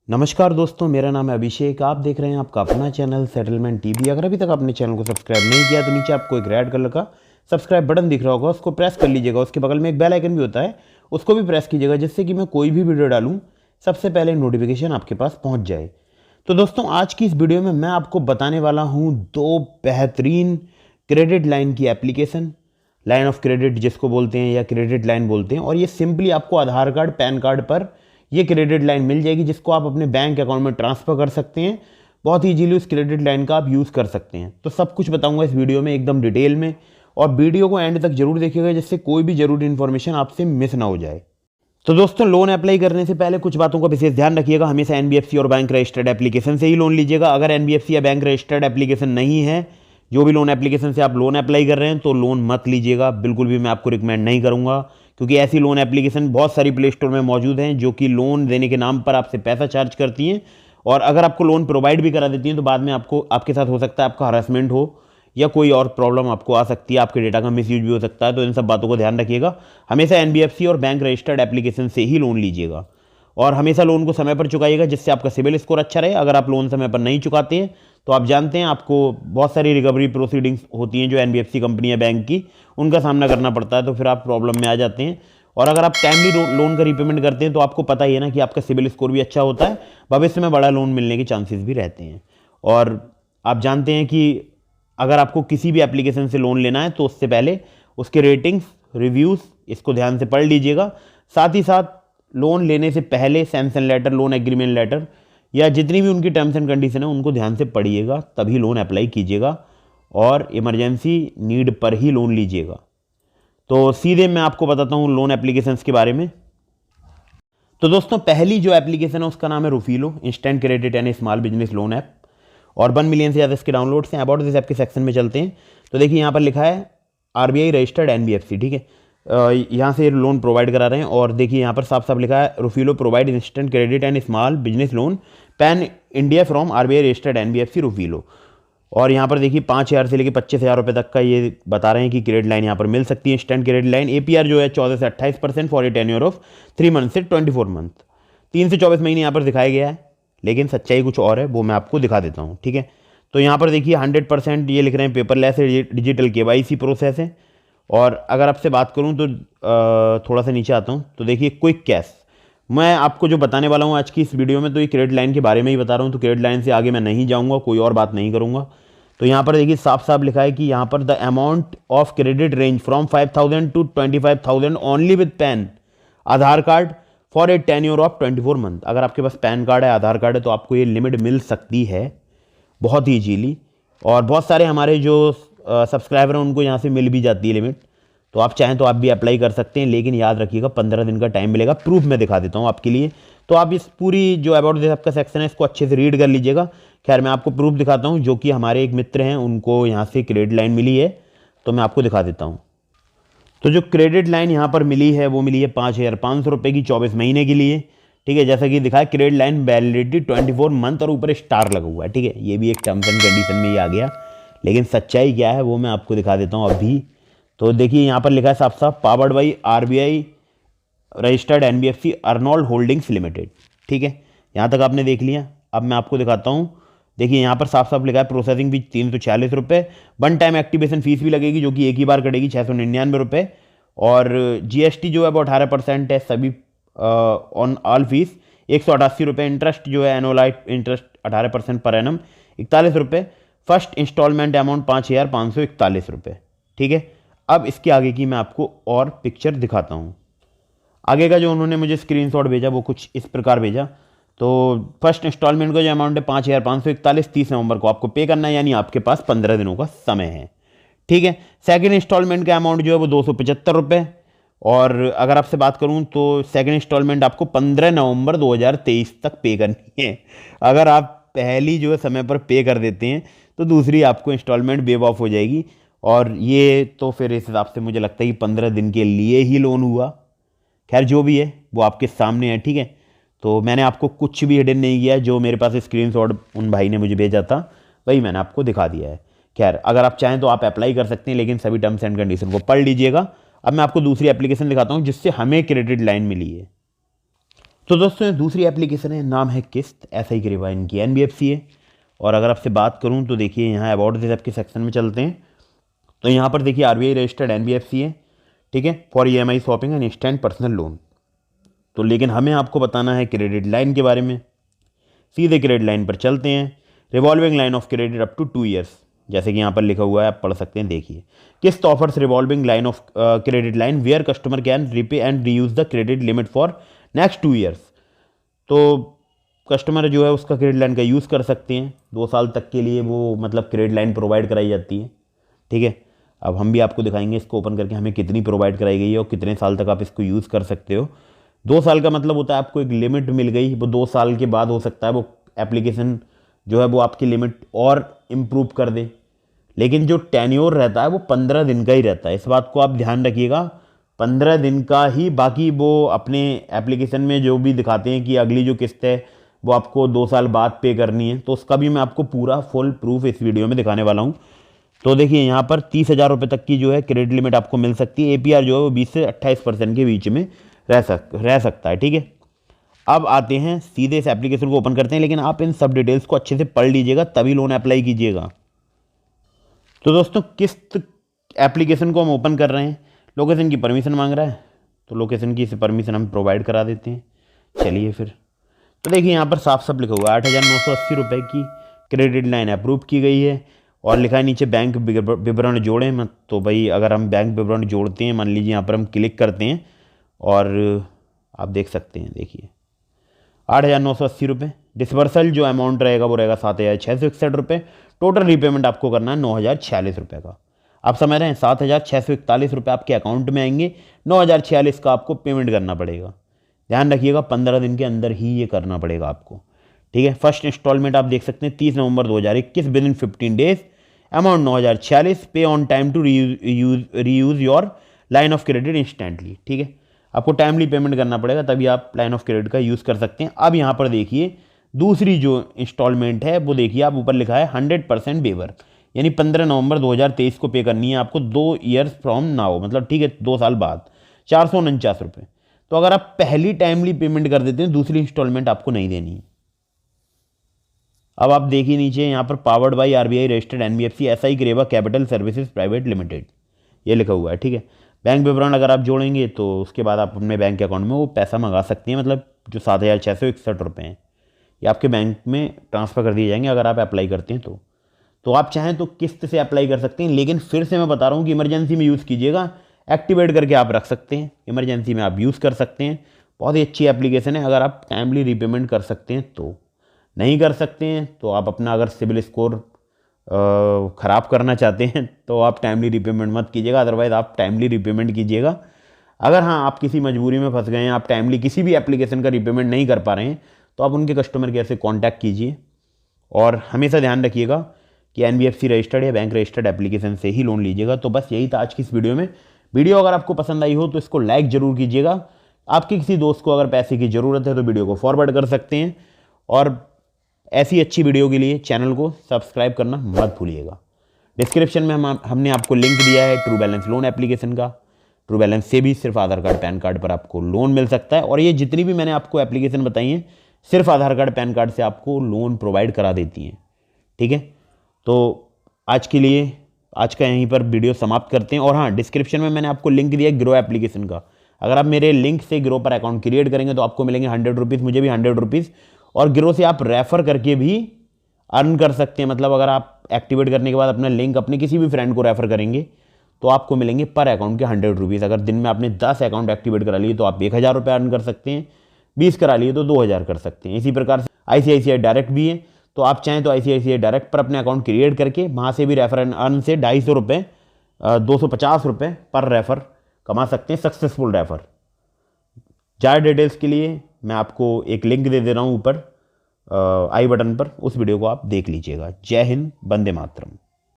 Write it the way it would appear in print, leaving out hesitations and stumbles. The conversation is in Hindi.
नमस्कार दोस्तों, मेरा नाम है अभिषेक। आप देख रहे हैं आपका अपना चैनल सेटलमेंट टीवी। अगर अभी तक आपने चैनल को सब्सक्राइब नहीं किया तो नीचे आपको एक रेड कलर का सब्सक्राइब बटन दिख रहा होगा, उसको प्रेस कर लीजिएगा। उसके बगल में एक बेल आइकन भी होता है, उसको भी प्रेस कीजिएगा, जिससे कि मैं कोई भी वीडियो डालूँ सबसे पहले नोटिफिकेशन आपके पास पहुँच जाए। तो दोस्तों, आज की इस वीडियो में मैं आपको बताने वाला हूँ दो बेहतरीन क्रेडिट लाइन की एप्लीकेशन, लाइन ऑफ क्रेडिट जिसको बोलते हैं या क्रेडिट लाइन बोलते हैं। और ये सिंपली आपको आधार कार्ड, पैन कार्ड पर ये क्रेडिट लाइन मिल जाएगी, जिसको आप अपने बैंक अकाउंट में ट्रांसफ़र कर सकते हैं। बहुत ही ईजीली उस क्रेडिट लाइन का आप यूज़ कर सकते हैं। तो सब कुछ बताऊंगा इस वीडियो में एकदम डिटेल में, और वीडियो को एंड तक जरूर देखिएगा, जिससे कोई भी जरूरी इन्फॉर्मेशन आपसे मिस ना हो जाए। तो दोस्तों, लोन अप्लाई करने से पहले कुछ बातों का विशेष ध्यान रखिएगा। हमेशा एनबीएफसी और बैंक रजिस्टर्ड एप्लीकेशन से ही लोन लीजिएगा। अगर एनबीएफसी या बैंक रजिस्टर्ड एप्लीकेशन नहीं है, जो भी लोन एप्लीकेशन से आप लोन अप्लाई कर रहे हैं, तो लोन मत लीजिएगा। बिल्कुल भी मैं आपको रिकमेंड नहीं करूंगा, क्योंकि ऐसी लोन एप्लीकेशन बहुत सारी प्ले स्टोर में मौजूद हैं जो कि लोन देने के नाम पर आपसे पैसा चार्ज करती हैं, और अगर आपको लोन प्रोवाइड भी करा देती हैं तो बाद में आपके साथ हो सकता है आपका हरासमेंट हो या कोई और प्रॉब्लम आपको आ सकती है, आपके डेटा का मिसयूज भी हो सकता है। तो इन सब बातों को ध्यान रखिएगा। हमेशा एनबीएफसी और बैंक रजिस्टर्ड एप्लीकेशन से ही लोन लीजिएगा, और हमेशा लोन को समय पर चुकाइएगा, जिससे आपका सिबिल स्कोर अच्छा रहे। अगर आप लोन समय पर नहीं चुकाते हैं तो आप जानते हैं आपको बहुत सारी रिकवरी प्रोसीडिंग्स होती हैं जो एनबीएफसी कंपनी या बैंक की, उनका सामना करना पड़ता है। तो फिर आप प्रॉब्लम में आ जाते हैं। और अगर आप टाइमली लोन का रीपेमेंट करते हैं तो आपको पता ही है ना कि आपका सिबिल स्कोर भी अच्छा होता है, भविष्य में बड़ा लोन मिलने के चांसेस भी रहते हैं। और आप जानते हैं कि अगर आपको किसी भी एप्लीकेशन से लोन लेना है तो उससे पहले उसके रेटिंग्स, रिव्यूज़, इसको ध्यान से पढ़ लीजिएगा। साथ ही साथ लोन लेने से पहले sanction letter, loan agreement letter या जितनी भी उनकी टर्म्स एंड कंडीशन है उनको ध्यान से पढ़िएगा, तभी लोन अप्लाई कीजिएगा, और इमरजेंसी नीड पर ही लोन लीजिएगा। तो सीधे मैं आपको बताता हूँ लोन एप्लीकेशंस के बारे में। तो दोस्तों, पहली जो एप्लीकेशन है उसका नाम है Rufilo, instant credit and small business loan app, और 1 मिलियन से ज़्यादा इसके डाउनलोड्स हैं। अबाउट दिस ऐप के सेक्शन में चलते हैं तो देखिए यहाँ पर लिखा है आरबीआई रजिस्टर्ड एनबीएफसी, ठीक है। यहाँ से लोन प्रोवाइड करा रहे हैं, और देखिए यहाँ पर साफ साफ लिखा है Rufilo provide instant credit and small business loan pan India from RBI registered NBFC Rufilo. और यहाँ पर देखिए 5,000 से लेकर 25,000 रुपये तक का ये बता रहे हैं कि क्रेडिट लाइन यहाँ पर मिल सकती है, इंस्टेंट क्रेडिट लाइन। एपीआर जो है 14 से 28% for a tenure of 3 month से 24 मंथ, 3 से 24 महीने यहाँ पर दिखाया गया है, लेकिन सच्चाई कुछ और है, वो मैं आपको दिखा देता हूँ, ठीक है। तो यहाँ पर देखिए 100% ये लिख रहे हैं पेपरलेस है, डिजिटल केवाईसी प्रोसेस है। और अगर आपसे बात करूँ तो थोड़ा सा नीचे आता हूँ तो देखिए क्विक कैश। मैं आपको जो बताने वाला हूँ आज की इस वीडियो में, तो ये क्रेडिट लाइन के बारे में ही बता रहा हूँ, तो क्रेडिट लाइन से आगे मैं नहीं जाऊँगा, कोई और बात नहीं करूँगा। तो यहाँ पर देखिए साफ साफ लिखा है कि यहाँ पर the amount of credit range from 5,000 to 25,000 only with pan Aadhaar card for a tenure of 24 month. अगर आपके पास पैन कार्ड है, आधार कार्ड है, तो आपको ये लिमिट मिल सकती है बहुत ही ईजीली। और बहुत सारे हमारे जो सब्सक्राइबर हैं उनको यहाँ से मिल भी जाती है लिमिट, तो आप चाहें तो आप भी अप्लाई कर सकते हैं, लेकिन याद रखिएगा 15 दिन का टाइम मिलेगा। प्रूफ मैं दिखा देता हूँ आपके लिए। तो आप इस पूरी जो अबाउट दिस आपका सेक्शन है इसको अच्छे से रीड कर लीजिएगा। खैर, मैं आपको प्रूफ दिखाता हूँ, जो कि हमारे एक मित्र हैं उनको यहाँ से क्रेडिट लाइन मिली है, तो मैं आपको दिखा देता हूँ। तो जो क्रेडिट लाइन यहाँ पर मिली है वो मिली है 5,500 रुपये की 24 महीने के लिए, ठीक है। जैसा कि दिखा है क्रेडिट लाइन वैलिडिटी 24 मंथ, और ऊपर स्टार लगा हुआ है, ठीक है। ये भी एक टर्म्स एंड कंडीशन में ही आ गया, लेकिन सच्चाई क्या है वो मैं आपको दिखा देता हूँ अभी। तो देखिए यहाँ पर लिखा है साफ साफ powered by RBI registered NBFC Arnold holdings limited, ठीक है। यहाँ तक आपने देख लिया। अब मैं आपको दिखाता हूँ। देखिए यहाँ पर साफ साफ लिखा है प्रोसेसिंग फीस 346 रुपये, वन टाइम एक्टिवेशन फीस भी लगेगी जो कि एक ही बार कटेगी 699 रुपये, और जीएसटी जो है वो 18% है सभी ऑन ऑल फीस 188 रुपये। इंटरेस्ट जो है एनुअलाइज इंटरेस्ट 18% पर एनम 41 रुपये। फर्स्ट इंस्टॉलमेंट अमाउंट 5,541 रुपये, ठीक है। अब इसके आगे की मैं आपको और पिक्चर दिखाता हूँ। आगे का जो उन्होंने मुझे स्क्रीनशॉट भेजा वो कुछ इस प्रकार भेजा। तो फर्स्ट इंस्टॉलमेंट का जो अमाउंट है 5,541 30 नवंबर को आपको पे करना है, यानी आपके पास 15 दिनों का समय है, ठीक है। सेकंड इंस्टॉलमेंट का अमाउंट जो है वो 275 रुपये, और अगर आपसे बात करूं तो सेकंड इंस्टॉलमेंट आपको 15 नवंबर 2023 तक पे करनी है। अगर आप पहली जो है समय पर पे कर देते हैं तो दूसरी आपको इंस्टॉलमेंट वेव ऑफ हो जाएगी, और ये तो फिर इस हिसाब से मुझे लगता है कि 15 दिन के लिए ही लोन हुआ। खैर, जो भी है वो आपके सामने है, ठीक है। तो मैंने आपको कुछ भी हिडन नहीं किया, जो मेरे पास स्क्रीनशॉट उन भाई ने मुझे भेजा था वही मैंने आपको दिखा दिया है। खैर, अगर आप चाहें तो आप अप्लाई कर सकते हैं, लेकिन सभी टर्म्स एंड कंडीशन को पढ़ लीजिएगा। अब मैं आपको दूसरी एप्लीकेशन दिखाता हूँ जिससे हमें क्रेडिट लाइन मिली है। तो दोस्तों दूसरी एप्लीकेशन है, नाम है किस्त, ऐसा ही करीबा इनकी एनबीएफसी है। और अगर आपसे बात करूं तो देखिए यहाँ अबाउट दिस ऐप के सेक्शन में चलते हैं। तो यहाँ पर देखिए आरबीआई रजिस्टर्ड एनबीएफसी है, ठीक है, for EMI shopping and instant personal loan. तो लेकिन हमें आपको बताना है क्रेडिट लाइन के बारे में। सीधे क्रेडिट लाइन पर चलते हैं। Revolving line of credit up to 2 years, जैसे कि यहाँ पर लिखा हुआ है, आप पढ़ सकते हैं। देखिए, Kissht offers revolving line of credit line where customer can repay and reuse the credit limit for next 2 years. तो कस्टमर जो है उसका क्रेडिट लाइन का यूज़ कर सकते हैं 2 साल तक के लिए, वो मतलब क्रेडिट लाइन प्रोवाइड कराई जाती है, ठीक है। अब हम भी आपको दिखाएंगे इसको ओपन करके हमें कितनी प्रोवाइड कराई गई है और कितने साल तक आप इसको यूज़ कर सकते हो। 2 साल का मतलब होता है आपको एक लिमिट मिल गई, वो 2 साल के बाद हो सकता है वो एप्लीकेशन जो है वो आपकी लिमिट और इम्प्रूव कर दे। लेकिन जो टेन्योर रहता है वो 15 दिन का ही रहता है, इस बात को आप ध्यान रखिएगा। 15 दिन का ही, बाकी वो अपने एप्लीकेशन में जो भी दिखाते हैं कि अगली जो किस्त है वो आपको 2 साल बाद पे करनी है, तो उसका भी मैं आपको पूरा फुल प्रूफ इस वीडियो में दिखाने वाला हूँ। तो देखिए यहाँ पर 30,000 रुपये तक की जो है क्रेडिट लिमिट आपको मिल सकती है। एपीआर जो है वो 20 से 28% के बीच में रह सकता है, ठीक है। अब आते हैं सीधे इस एप्लीकेशन को ओपन करते हैं, लेकिन आप इन सब डिटेल्स को अच्छे से पढ़ लीजिएगा तभी लोन अप्लाई कीजिएगा। तो दोस्तों किस्त एप्लीकेशन को हम ओपन कर रहे हैं, लोकेशन की परमिशन मांग रहा है, तो लोकेशन की परमिशन हम प्रोवाइड करा देते हैं। चलिए फिर, तो देखिए यहाँ पर साफ साफ लिखा हुआ है 8,980 रुपये की क्रेडिट लाइन अप्रूव की गई है, और लिखा है नीचे बैंक विवरण जोड़ें मत। तो भाई अगर हम बैंक विवरण जोड़ते हैं, मान लीजिए यहाँ पर हम क्लिक करते हैं और आप देख सकते हैं, देखिए 8,980 रुपये। डिसबर्सल जो अमाउंट रहेगा वो रहेगा 7,661 रुपये। टोटल रीपेमेंट आपको करना है 9,046 रुपये का। आप समझ रहे हैं, 7,641 रुपये आपके अकाउंट में आएंगे, 9,046 का आपको पेमेंट करना पड़ेगा। ध्यान रखिएगा 15 दिन के अंदर ही ये करना पड़ेगा आपको, ठीक है। फर्स्ट इंस्टॉलमेंट आप देख सकते हैं 30 November 2021 within 15 days, amount 9,046, pay on time to reuse your line of credit instantly, ठीक है। आपको टाइमली पेमेंट करना पड़ेगा तभी आप लाइन ऑफ क्रेडिट का यूज़ कर सकते हैं। अब यहाँ पर देखिए दूसरी जो इंस्टॉलमेंट है वो देखिए, आप ऊपर लिखा है 100% वेवर, यानी 15 नवंबर 2023 को पे करनी है आपको 2 ईयर्स फ्रॉम नाउ, मतलब ठीक है 2 साल बाद, 449 रुपये। तो अगर आप पहली टाइमली पेमेंट कर देते हैं, दूसरी इंस्टॉलमेंट आपको नहीं देनी है। अब आप देखिए नीचे यहाँ पर powered by RBI registered NBFC SI Creva capital services private limited, ये लिखा हुआ है, ठीक है। बैंक विवरण अगर आप जोड़ेंगे तो उसके बाद आप अपने बैंक अकाउंट में वो पैसा मंगा सकते हैं, मतलब जो 7,661 रुपये हैं ये आपके बैंक में ट्रांसफ़र कर दिए जाएंगे अगर आप अप्लाई करते हैं तो आप चाहें तो किस्त से अप्लाई कर सकते हैं, लेकिन फिर से मैं बता रहा हूँ कि इमरजेंसी में यूज़ कीजिएगा। एक्टिवेट करके आप रख सकते हैं, इमरजेंसी में आप यूज़ कर सकते हैं। बहुत ही अच्छी एप्लीकेशन है अगर आप टाइमली रीपेमेंट कर सकते हैं तो। नहीं कर सकते हैं तो आप अपना अगर सिविल स्कोर ख़राब करना चाहते हैं तो आप टाइमली रीपेमेंट मत कीजिएगा, अदरवाइज़ आप टाइमली रीपेमेंट कीजिएगा। अगर हाँ आप किसी मजबूरी में फंस गए हैं, आप टाइमली किसी भी एप्लीकेशन का रीपेमेंट नहीं कर पा रहे हैं, तो आप उनके कस्टमर केयर से कांटेक्ट कीजिए। और हमेशा ध्यान रखिएगा कि एनबीएफसी रजिस्टर्ड या बैंक रजिस्टर्ड एप्लीकेशन से ही लोन लीजिएगा। तो बस यही था आज की इस वीडियो में। वीडियो अगर आपको पसंद आई हो तो इसको लाइक ज़रूर कीजिएगा। आपके किसी दोस्त को अगर पैसे की ज़रूरत है तो वीडियो को फॉरवर्ड कर सकते हैं, और ऐसी अच्छी वीडियो के लिए चैनल को सब्सक्राइब करना मत भूलिएगा। डिस्क्रिप्शन में हमने आपको लिंक दिया है ट्रू बैलेंस लोन एप्लीकेशन का। ट्रू बैलेंस से भी सिर्फ आधार कार्ड पैन कार्ड पर आपको लोन मिल सकता है, और ये जितनी भी मैंने आपको एप्लीकेशन बताई हैं सिर्फ आधार कार्ड पैन कार्ड से आपको लोन प्रोवाइड करा देती हैं, ठीक है। तो आज के लिए आज का यहीं पर वीडियो समाप्त करते हैं। और हाँ, डिस्क्रिप्शन में मैंने आपको लिंक दिया है ग्रो एप्लीकेशन का। अगर आप मेरे लिंक से ग्रो पर अकाउंट क्रिएट करेंगे तो आपको मिलेंगे 100 रुपीज़, मुझे भी 100 रुपीज़, और ग्रो से आप रेफ़र करके भी अर्न कर सकते हैं। मतलब अगर आप एक्टिवेट करने के बाद अपना लिंक अपने किसी भी फ्रेंड को रेफ़र करेंगे तो आपको मिलेंगे पर अकाउंट के 100 रुपीज़। अगर दिन में आपने 10 अकाउंट एक्टिवेट करा लिए तो आप 1,000 रुपये अर्न कर सकते हैं, 20 करा लिए तो 2,000 कर सकते हैं। इसी प्रकार से आईसीआईसीआई डायरेक्ट भी है, तो आप चाहें तो आईसीआईसीआई डायरेक्ट पर अपने अकाउंट क्रिएट करके वहाँ से भी रेफर एंड अर्न से 250 रुपये 250 रुपये पर रेफ़र कमा सकते हैं, सक्सेसफुल रेफ़र। ज़्यादा डिटेल्स के लिए मैं आपको एक लिंक दे रहा हूँ ऊपर आई बटन पर, उस वीडियो को आप देख लीजिएगा। जय हिंद, वंदे मातरम।